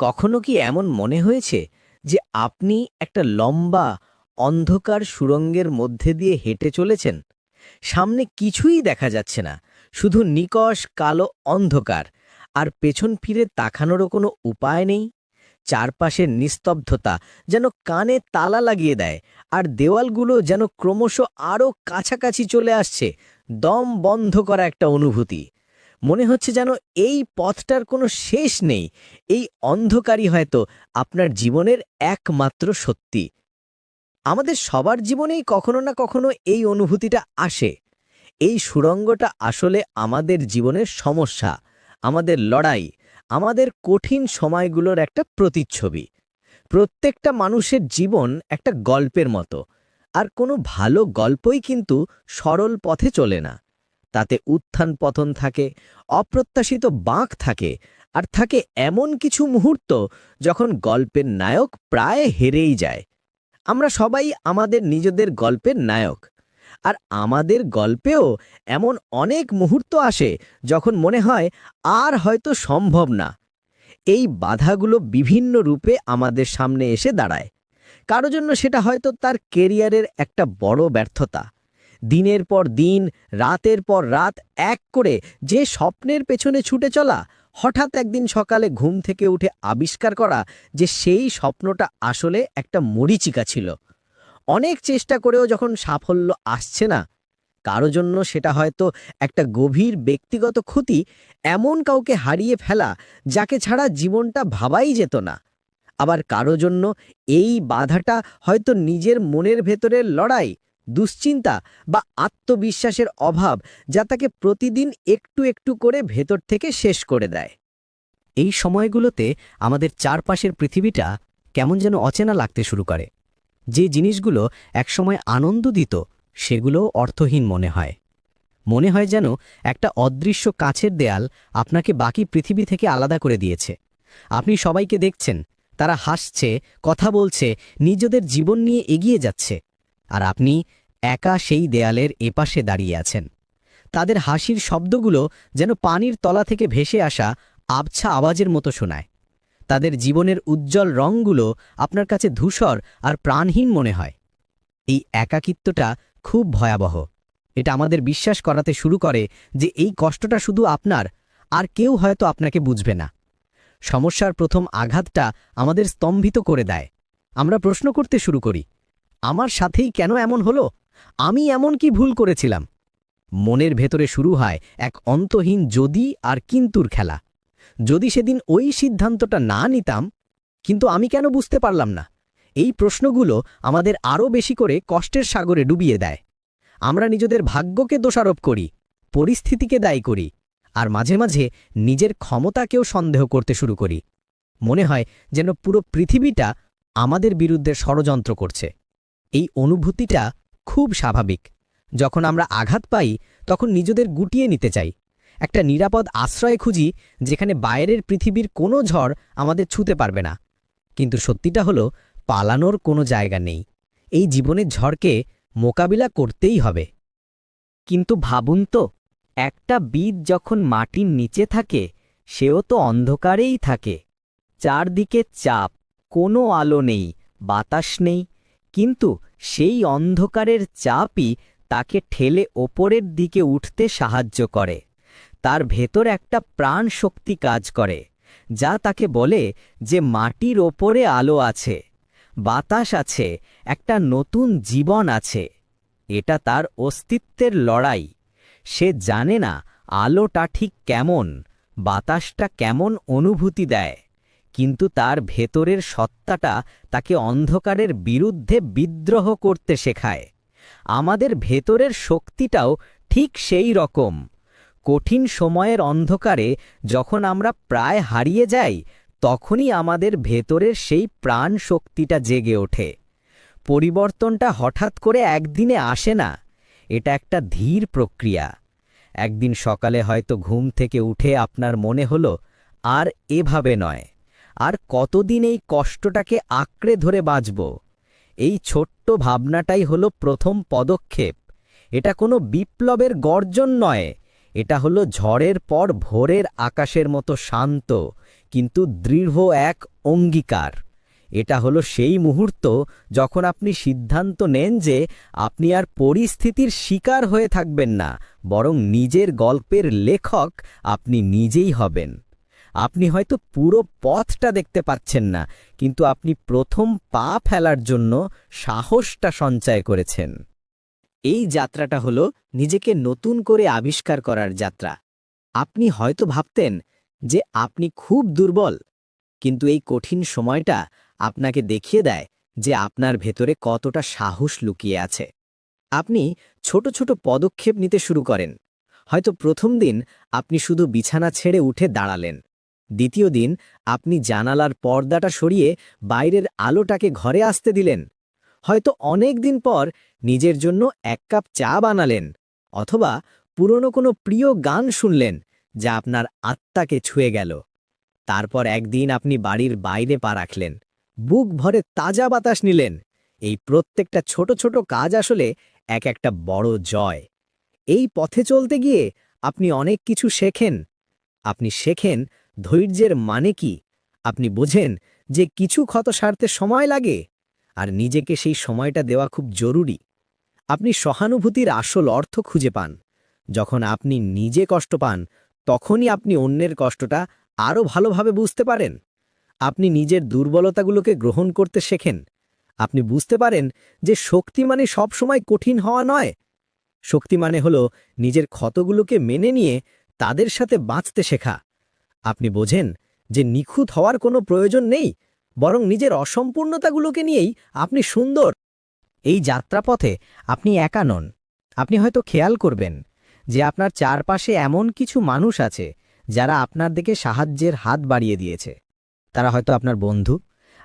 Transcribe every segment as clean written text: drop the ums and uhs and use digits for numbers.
কখনো কি এমন মনে হয়েছে যে আপনি একটা লম্বা অন্ধকার সুড়ঙ্গের মধ্যে দিয়ে হেঁটে চলেছেন? সামনে কিছুই দেখা যাচ্ছে না, শুধু নিকষ কালো অন্ধকার, আর পেছন ফিরে তাকানোরও কোনো উপায় নেই। চারপাশের নিস্তব্ধতা যেন কানে তালা লাগিয়ে দেয়, আর দেওয়ালগুলো যেন ক্রমশ আরও কাছাকাছি চলে আসছে। দম বন্ধ করা একটা অনুভূতি। মনে হচ্ছে যেন এই পথটার কোনো শেষ নেই। এই অন্ধকারই হয়তো আপনার জীবনের একমাত্র সত্যি। আমাদের সবার জীবনেই কখনো না কখনো এই অনুভূতিটা আসে। এই সুড়ঙ্গটা আসলে আমাদের জীবনের সমস্যা, আমাদের লড়াই, আমাদের কঠিন সময়গুলোর একটা প্রতিচ্ছবি। প্রত্যেকটা মানুষের জীবন একটা গল্পের মতো, আর কোনো ভালো গল্পই কিন্তু সরল পথে চলে না। তাতে উত্থান পতন থাকে, অপ্রত্যাশিত বাঁক থাকে, আর থাকে এমন কিছু মুহূর্ত যখন গল্পের নায়ক প্রায় হেরেই যায়। আমরা সবাই আমাদের নিজেদের গল্পের নায়ক, আর আমাদের গল্পেও এমন অনেক মুহূর্ত আসে যখন মনে হয় আর হয়তো সম্ভব না। এই বাধাগুলো বিভিন্ন রূপে আমাদের সামনে এসে দাঁড়ায়। কারো জন্য সেটা হয়তো তার কেরিয়ারের একটা বড় ব্যর্থতা। দিনের পর দিন, রাতের পর রাত এক করে যে স্বপ্নের পেছনে ছুটে চলা, হঠাৎ একদিন সকালে ঘুম থেকে উঠে আবিষ্কার করা যে সেই স্বপ্নটা আসলে একটা মরীচিকা ছিল। অনেক চেষ্টা করেও যখন সাফল্য আসছে না, কারো জন্য সেটা হয়তো একটা গভীর ব্যক্তিগত ক্ষতি, এমন কাউকে হারিয়ে ফেলা যাকে ছাড়া জীবনটা ভাবাই যেত না। আবার কারো জন্য এই বাধাটা হয়তো নিজের মনের ভেতরের লড়াই, দুশ্চিন্তা বা আত্মবিশ্বাসের অভাব, যা তাকে প্রতিদিন একটু একটু করে ভেতর থেকে শেষ করে দেয়। এই সময়গুলোতে আমাদের চারপাশের পৃথিবীটা কেমন যেন অচেনা লাগতে শুরু করে। যে জিনিসগুলো একসময় আনন্দ দিত, সেগুলোও অর্থহীন মনে হয়। মনে হয় যেন একটা অদৃশ্য কাছের দেয়াল আপনাকে বাকি পৃথিবী থেকে আলাদা করে দিয়েছে। আপনি সবাইকে দেখছেন, তারা হাসছে, কথা বলছে, নিজেদের জীবন নিয়ে এগিয়ে যাচ্ছে, আর আপনি একা সেই দেয়ালের এপাশে দাঁড়িয়ে আছেন। তাদের হাসির শব্দগুলো যেন পানির তলা থেকে ভেসে আসা আবছা আওয়াজের মতো শোনায়। তাদের জীবনের উজ্জ্বল রঙগুলো আপনার কাছে ধূসর আর প্রাণহীন মনে হয়। এই একাকিত্বটা খুব ভয়াবহ। এটা আমাদের বিশ্বাস করাতে শুরু করে যে এই কষ্টটা শুধু আপনার, আর কেউ হয়তো আপনাকে বুঝবে না। সমস্যার প্রথম আঘাতটা আমাদের স্তম্ভিত করে দেয়। আমরা প্রশ্ন করতে শুরু করি, আমার সাথেই কেন এমন হলো? আমি এমন কি ভুল করেছিলাম? মনের ভেতরে শুরু হয় এক অন্তহীন যদি আর কিন্তুর খেলা। যদি সেদিন ওই সিদ্ধান্তটা না নিতাম, কিন্তু আমি কেন বুঝতে পারলাম না? এই প্রশ্নগুলো আমাদের আরও বেশি করে কষ্টের সাগরে ডুবিয়ে দেয়। আমরা নিজেদের ভাগ্যকে দোষারোপ করি, পরিস্থিতিকে দায়ী করি, আর মাঝে মাঝে নিজের ক্ষমতাকেও সন্দেহ করতে শুরু করি। মনে হয় যেন পুরো পৃথিবীটা আমাদের বিরুদ্ধে ষড়যন্ত্র করছে। এই অনুভূতিটা খুব স্বাভাবিক। যখন আমরা আঘাত পাই, তখন নিজেদের গুটিয়ে নিতে চাই। একটা নিরাপদ আশ্রয় খুঁজি, যেখানে বাইরের পৃথিবীর কোনো ঝড় আমাদের ছুঁতে পারবে না। কিন্তু সত্যিটা হলো, পালানোর কোনো জায়গা নেই। এই জীবনের ঝড়কে মোকাবিলা করতেই হবে। কিন্তু ভাবুন তো, একটা বীজ যখন মাটির নিচে থাকে, সেও তো অন্ধকারেই থাকে। চারদিকে চাপ, কোনো আলো নেই, বাতাস নেই, কিন্তু সেই অন্ধকারের চাপই তাকে ঠেলে ওপরের দিকে উঠতে সাহায্য করে। তার ভেতর একটা প্রাণ শক্তি কাজ করে, যা তাকে বলে যে মাটির ওপরে আলো আছে, বাতাস আছে, একটা নতুন জীবন আছে। এটা তার অস্তিত্বের লড়াই। সে জানে না আলোটা ঠিক কেমন, বাতাসটা কেমন অনুভূতি দেয়, কিন্তু তার ভেতরের সত্তাটা তাকে অন্ধকারের বিরুদ্ধে বিদ্রোহ করতে শেখায়। আমাদের ভেতরের শক্তিটাও ঠিক সেই রকম। কঠিন সময়ের অন্ধকারে যখন আমরা প্রায় হারিয়ে যাই, তখনই আমাদের ভেতরের সেই প্রাণ শক্তিটা জেগে ওঠে। পরিবর্তনটা হঠাৎ করে একদিনে আসে না, এটা একটা ধীর প্রক্রিয়া। একদিন সকালে হয়তো ঘুম থেকে উঠে আপনার মনে হলো, আর এভাবে নয়, আর কতদিন এই কষ্টটাকে আঁকড়ে ধরে বাঁচব? এই ছোট্ট ভাবনাটাই হলো প্রথম পদক্ষেপ। এটা কোনো বিপ্লবের গর্জন নয়, এটা হলো ঝড়ের পর ভোরের আকাশের মতো শান্ত, কিন্তু দৃঢ় এক অঙ্গীকার। এটা হলো সেই মুহূর্ত যখন আপনি সিদ্ধান্ত নেন যে আপনি আর পরিস্থিতির শিকার হয়ে থাকবেন না, বরং নিজের গল্পের লেখক আপনি নিজেই হবেন। আপনি হয়তো পুরো পথটা দেখতে পাচ্ছেন না, কিন্তু আপনি প্রথম পা ফেলার জন্য সাহসটা সঞ্চয় করেছেন। এই যাত্রাটা হলো নিজেকে নতুন করে আবিষ্কার করার যাত্রা। আপনি হয়তো ভাবতেন যে আপনি খুব দুর্বল, কিন্তু এই কঠিন সময়টা আপনাকে দেখিয়ে দেয় যে আপনার ভেতরে কতটা সাহস লুকিয়ে আছে। আপনি ছোট ছোট পদক্ষেপ নিতে শুরু করেন। হয়তো প্রথম দিন আপনি শুধু বিছানা ছেড়ে উঠে দাঁড়ালেন। দ্বিতীয় দিন আপনি জানালার পর্দাটা সরিয়ে বাইরের আলোটাকে ঘরে আসতে দিলেন। হয়তো অনেক দিন পর নিজের জন্য এক কাপ চা বানালেন, অথবা পুরনো কোনো প্রিয় গান শুনলেন যা আপনার আত্মাকে ছুঁয়ে গেল। তারপর একদিন আপনি বাড়ির বাইরে পা রাখলেন, বুক ভরে তাজা বাতাস নিলেন। এই প্রত্যেকটা ছোট ছোট কাজ আসলে এক একটা বড় জয়। এই পথে চলতে গিয়ে আপনি অনেক কিছু শেখেন। আপনি শেখেন ধৈর্যের মানে কি, আপনি বোঝেন যে কিছু ক্ষত সারতে সময় লাগে, আর নিজেকে সেই সময়টা দেওয়া খুব জরুরি। আপনি সহানুভূতির আসল অর্থ খুঁজে পান। যখন আপনি নিজে কষ্ট পান, তখনই আপনি অন্যের কষ্টটা আরও ভালোভাবে বুঝতে পারেন। আপনি নিজের দুর্বলতাগুলোকে গ্রহণ করতে শেখেন। আপনি বুঝতে পারেন যে শক্তি মানে সবসময় কঠিন হওয়া নয়। শক্তি মানে হলো নিজের ক্ষতগুলোকে মেনে নিয়ে তাদের সাথে বাঁচতে শেখা। আপনি বোঝেন যে নিখুঁত হওয়ার কোনো প্রয়োজন নেই, বরং নিজের অসম্পূর্ণতাগুলোকে নিয়েই আপনি সুন্দর। এই যাত্রাপথে আপনি একা নন। আপনি হয়তো খেয়াল করবেন যে আপনার চারপাশে এমন কিছু মানুষ আছে যারা আপনার দিকে সাহায্যের হাত বাড়িয়ে দিয়েছে। তারা হয়তো আপনার বন্ধু,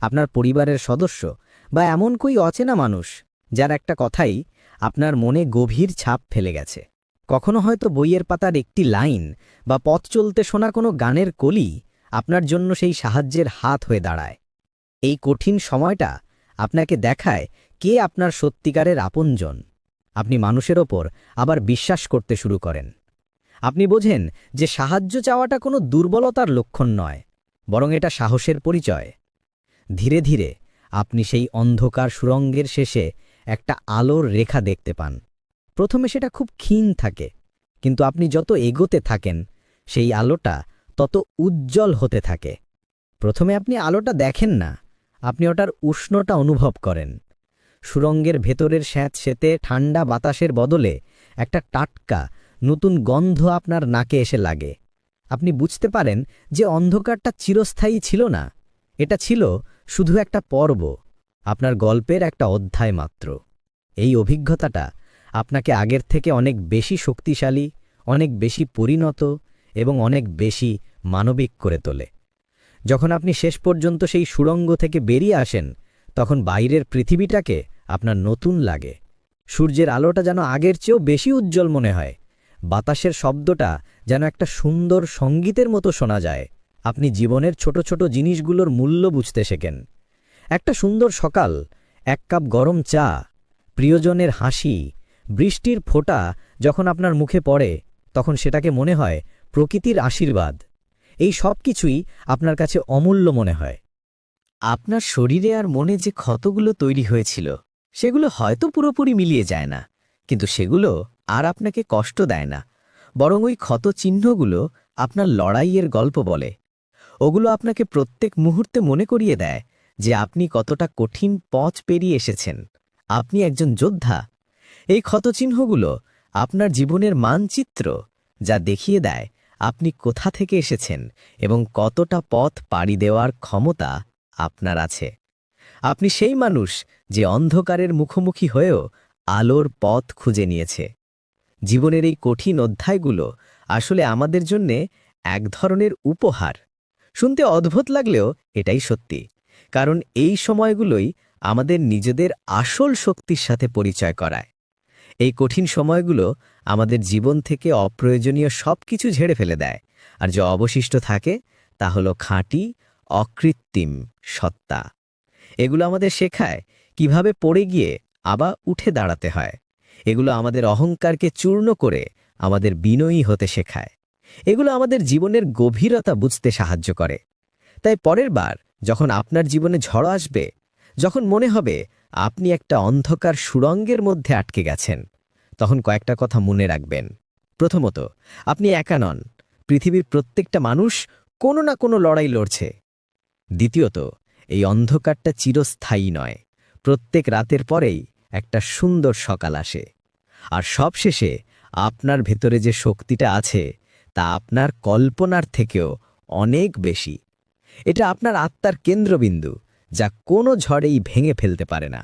আপনার পরিবারের সদস্য, বা এমন কই অচেনা মানুষ যার একটা কথাই আপনার মনে গভীর ছাপ ফেলে গেছে। কখনো হয়তো বইয়ের পাতার একটি লাইন বা পথ চলতে শোনা কোনো গানের কলি আপনার জন্য সেই সাহায্যের হাত হয়ে দাঁড়ায়। এই কঠিন সময়টা আপনাকে দেখায় কে আপনার সত্যিকারের আপনজন। আপনি মানুষের ওপর আবার বিশ্বাস করতে শুরু করেন। আপনি বোঝেন যে সাহায্য চাওয়াটা কোনো দুর্বলতার লক্ষণ নয়, বরং এটা সাহসের পরিচয়। ধীরে ধীরে আপনি সেই অন্ধকার সুড়ঙ্গের শেষে একটা আলোর রেখা দেখতে পান। প্রথমে সেটা খুব ক্ষীণ থাকে, কিন্তু আপনি যত এগোতে থাকেন সেই আলোটা তত উজ্জ্বল হতে থাকে। প্রথমে আপনি আলোটা দেখেন না, আপনি ওটার উষ্ণতা অনুভব করেন। সুড়ঙ্গের ভেতরের স্যাঁতসেঁতে ঠান্ডা বাতাসের বদলে একটা টাটকা নতুন গন্ধ আপনার নাকে এসে লাগে। আপনি বুঝতে পারেন যে অন্ধকারটা চিরস্থায়ী ছিল না, এটা ছিল শুধু একটা পর্ব, আপনার গল্পের একটা অধ্যায় মাত্র। এই অভিজ্ঞতাটা আপনাকে আগের থেকে অনেক বেশি শক্তিশালী, অনেক বেশি পরিণত এবং অনেক বেশি মানবিক করে তোলে। যখন আপনি শেষ পর্যন্ত সেই সুড়ঙ্গ থেকে বেরিয়ে আসেন, তখন বাইরের পৃথিবীটাকে আপনার নতুন লাগে। সূর্যের আলোটা যেন আগের চেয়েও বেশি উজ্জ্বল মনে হয়। বাতাসের শব্দটা যেন একটা সুন্দর সঙ্গীতের মতো শোনা যায়। আপনি জীবনের ছোট ছোট জিনিসগুলোর মূল্য বুঝতে শেখেন। একটা সুন্দর সকাল, এক কাপ গরম চা, প্রিয়জনের হাসি, বৃষ্টির ফোঁটা যখন আপনার মুখে পড়ে, তখন সেটাকে মনে হয় প্রকৃতির আশীর্বাদ। এই সব কিছুই আপনার কাছে অমূল্য মনে হয়। আপনার শরীরে আর মনে যে ক্ষতগুলো তৈরি হয়েছিল, সেগুলো হয়তো পুরোপুরি মিলিয়ে যায় না, কিন্তু সেগুলো আর আপনাকে কষ্ট দেয় না, বরং ওই ক্ষত চিহ্নগুলো আপনার লড়াইয়ের গল্প বলে। ওগুলো আপনাকে প্রত্যেক মুহূর্তে মনে করিয়ে দেয় যে আপনি কতটা কঠিন পথ পেরিয়ে এসেছেন। আপনি একজন যোদ্ধা। এই ক্ষতচিহ্নগুলো আপনার জীবনের মানচিত্র, যা দেখিয়ে দেয় আপনি কোথা থেকে এসেছেন এবং কতটা পথ পাড়ি দেওয়ার ক্ষমতা আপনার আছে। আপনি সেই মানুষ যে অন্ধকারের মুখোমুখি হয়েও আলোর পথ খুঁজে নিয়েছে। জীবনের এই কঠিন অধ্যায়গুলো আসলে আমাদের জন্যে এক ধরনের উপহার। শুনতে অদ্ভুত লাগলেও এটাই সত্যি, কারণ এই সময়গুলোই আমাদের নিজেদের আসল শক্তির সাথে পরিচয় করায়। এই কঠিন সময়গুলো আমাদের জীবন থেকে অপ্রয়োজনীয় সবকিছু ঝেড়ে ফেলে দেয়, আর যা অবশিষ্ট থাকে তা হলো খাঁটি, অকৃত্রিম সত্তা। এগুলো আমাদের শেখায় কিভাবে পড়ে গিয়ে আবার উঠে দাঁড়াতে হয়। এগুলো আমাদের অহংকারকে চূর্ণ করে আমাদের বিনয়ী হতে শেখায়। এগুলো আমাদের জীবনের গভীরতা বুঝতে সাহায্য করে। তাই পরের বার যখন আপনার জীবনে ঝড় আসবে, যখন মনে হবে আপনি একটা অন্ধকার সুড়ঙ্গের মধ্যে আটকে গেছেন, তখন কয়েকটা কথা মনে রাখবেন। প্রথমত, আপনি একা নন। পৃথিবীর প্রত্যেকটা মানুষ কোনো না কোনো লড়াই লড়ছে। দ্বিতীয়ত, এই অন্ধকারটা চিরস্থায়ী নয়। প্রত্যেক রাতের পরেই একটা সুন্দর সকাল আসে। আর সবশেষে, আপনার ভেতরে যে শক্তিটা আছে তা আপনার কল্পনার থেকেও অনেক বেশি। এটা আপনার আত্মার কেন্দ্রবিন্দু, যা কোনো ঝড়েই ভেঙে ফেলতে পারে না।